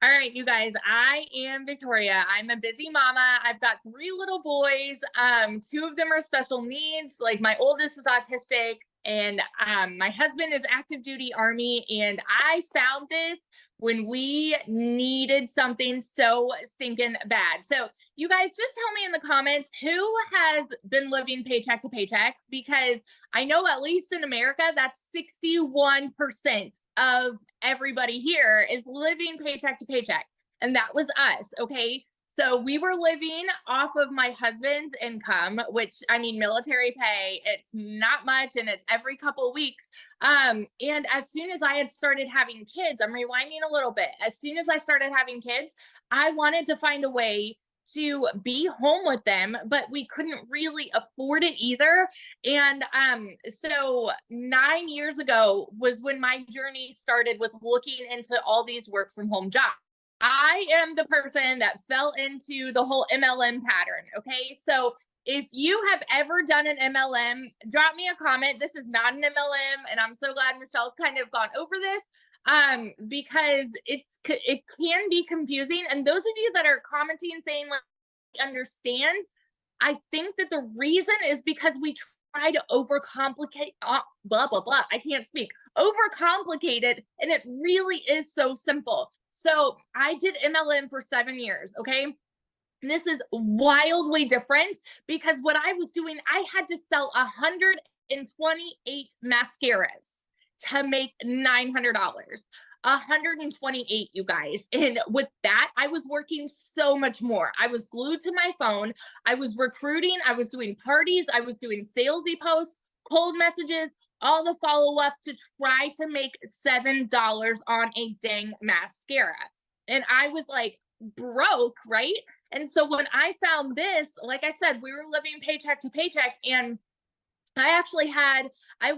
All right, you guys, I am Victoria. I'm a busy mama. I've got three little boys. Two of them are special needs. Like my oldest is autistic, and my husband is active duty Army. And I found this when we needed something so stinking bad. So you guys just tell me in the comments who has been living paycheck to paycheck, because I know at least in America, that's 61% of everybody here is living paycheck to paycheck. And that was us. Okay. So we were living off of my husband's income, which I mean, military pay, it's not much and it's every couple of weeks. And as soon as I had started having kids, I'm rewinding a little bit. As soon as I started having kids, I wanted to find a way to be home with them, but we couldn't really afford it either. And so 9 years ago was when my journey started with looking into all these work from home jobs. I am the person that fell into the whole MLM pattern. Okay. So if you have ever done an MLM, drop me a comment. This is not an MLM. And I'm so glad Michelle's kind of gone over this because it can be confusing. And those of you that are commenting saying like understand, I think that the reason is because we try to overcomplicate blah blah blah. I can't speak. Overcomplicate it, and it really is so simple. So I did MLM for 7 years. Okay. And this is wildly different because what I was doing, I had to sell 128 mascaras to make $900. 128, you guys. And with that, I was working so much more. I was glued to my phone. I was recruiting. I was doing parties. I was doing salesy posts, cold messages, all the follow-up to try to make $7 on a dang mascara. And I was like broke, right? And so when I found this, like I said, we were living paycheck to paycheck, and I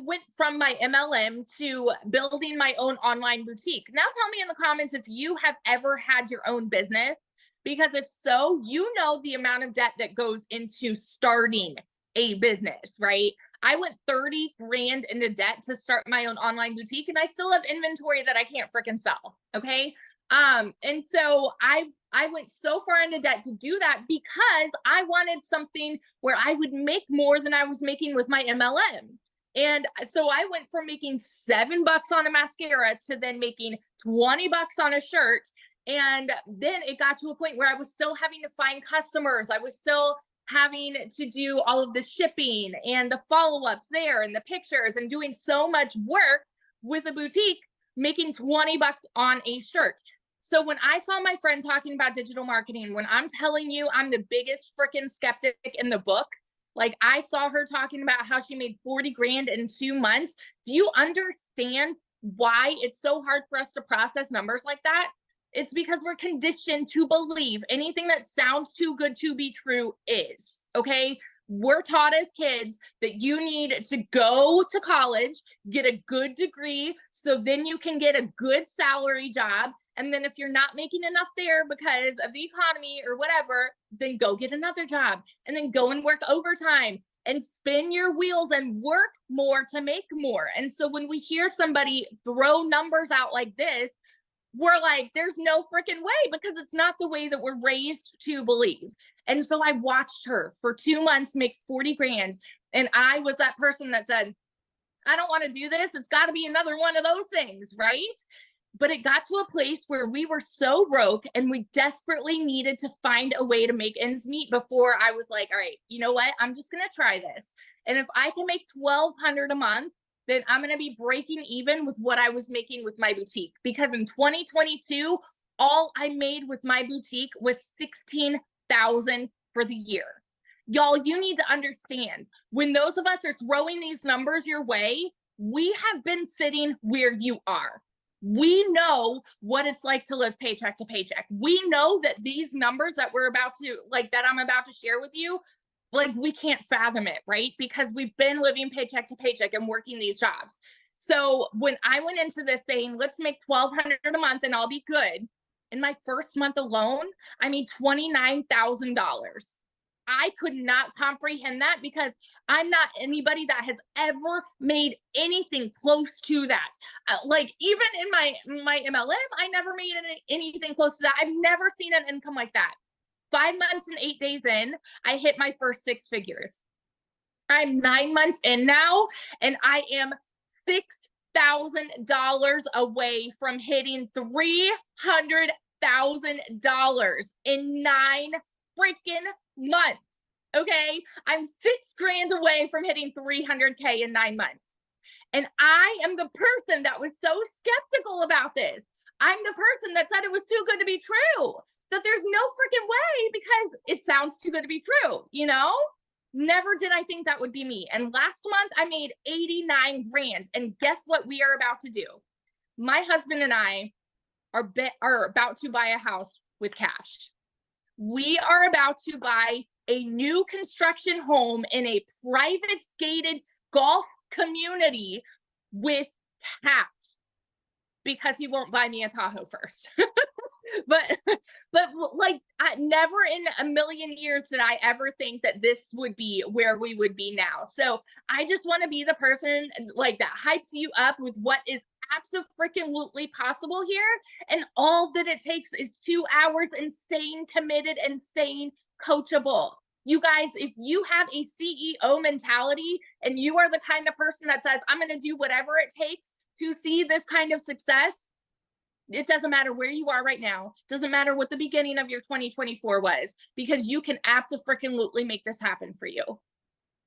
went from my MLM to building my own online boutique. Now tell me in the comments if you have ever had your own business, because if so, you know the amount of debt that goes into starting a business, right? I went 30 grand into debt to start my own online boutique, and I still have inventory that I can't freaking sell. Okay. And so I went so far into debt to do that because I wanted something where I would make more than I was making with my MLM. And so I went from making $7 on a mascara to then making $20 on a shirt. And then it got to a point where I was still having to find customers. I was still having to do all of the shipping and the follow-ups there and the pictures and doing so much work with a boutique, making $20 on a shirt. So when I saw my friend talking about digital marketing, when I'm telling you I'm the biggest freaking skeptic in the book, like I saw her talking about how she made 40 grand in 2 months. Do you understand why it's so hard for us to process numbers like that? It's because we're conditioned to believe anything that sounds too good to be true is, okay? We're taught as kids that you need to go to college, get a good degree, so then you can get a good salary job. And then if you're not making enough there because of the economy or whatever, then go get another job and then go and work overtime and spin your wheels and work more to make more. And so when we hear somebody throw numbers out like this, we're like, there's no freaking way, because it's not the way that we're raised to believe. And so I watched her for 2 months make 40 grand. And I was that person that said, I don't want to do this. It's got to be another one of those things, right? But it got to a place where we were so broke and we desperately needed to find a way to make ends meet before I was like, all right, you know what? I'm just going to try this. And if I can make $1,200 a month, then I'm going to be breaking even with what I was making with my boutique. Because in 2022, all I made with my boutique was $16,000 for the year. Y'all, you need to understand, when those of us are throwing these numbers your way, we have been sitting where you are. We know what it's like to live paycheck to paycheck. We know that these numbers that I'm about to share with you, like we can't fathom it, right? Because we've been living paycheck to paycheck and working these jobs. So when I went into this saying, let's make $1,200 a month and I'll be good, in my first month alone, I made $29,000. I could not comprehend that because I'm not anybody that has ever made anything close to that. Like even in my MLM, I never made anything close to that. I've never seen an income like that. 5 months and 8 days in, I hit my first 6 figures. I'm 9 months in now, and I am $6,000 away from hitting $300,000 in 9 freaking months. Okay. I'm 6 grand away from hitting 300K in 9 months. And I am the person that was so skeptical about this. I'm the person that said it was too good to be true, that there's no freaking way because it sounds too good to be true, you know? Never did I think that would be me. And last month I made 89 grand. And guess what we are about to do? My husband and I are about to buy a house with cash. We are about to buy a new construction home in a private gated golf community with cash because he won't buy me a Tahoe first. but like never in a million years did I ever think that this would be where we would be now. So I just want to be the person like that hypes you up with what is absolutely possible here. And all that it takes is 2 hours and staying committed and staying coachable. You guys, if you have a CEO mentality and you are the kind of person that says, I'm going to do whatever it takes to see this kind of success, it doesn't matter where you are right now. Doesn't matter what the beginning of your 2024 was, because you can absolutely make this happen for you.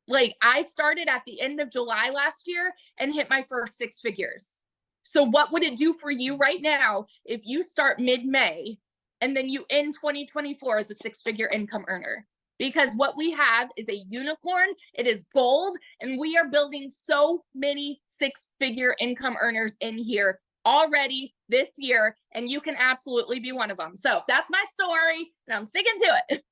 Like I started at the end of July last year and hit my first 6 figures. So what would it do for you right now if you start mid-May and then you end 2024 as a 6-figure income earner? Because what we have is a unicorn, it is gold, and we are building so many 6-figure income earners in here already this year, and you can absolutely be one of them. So that's my story, and I'm sticking to it.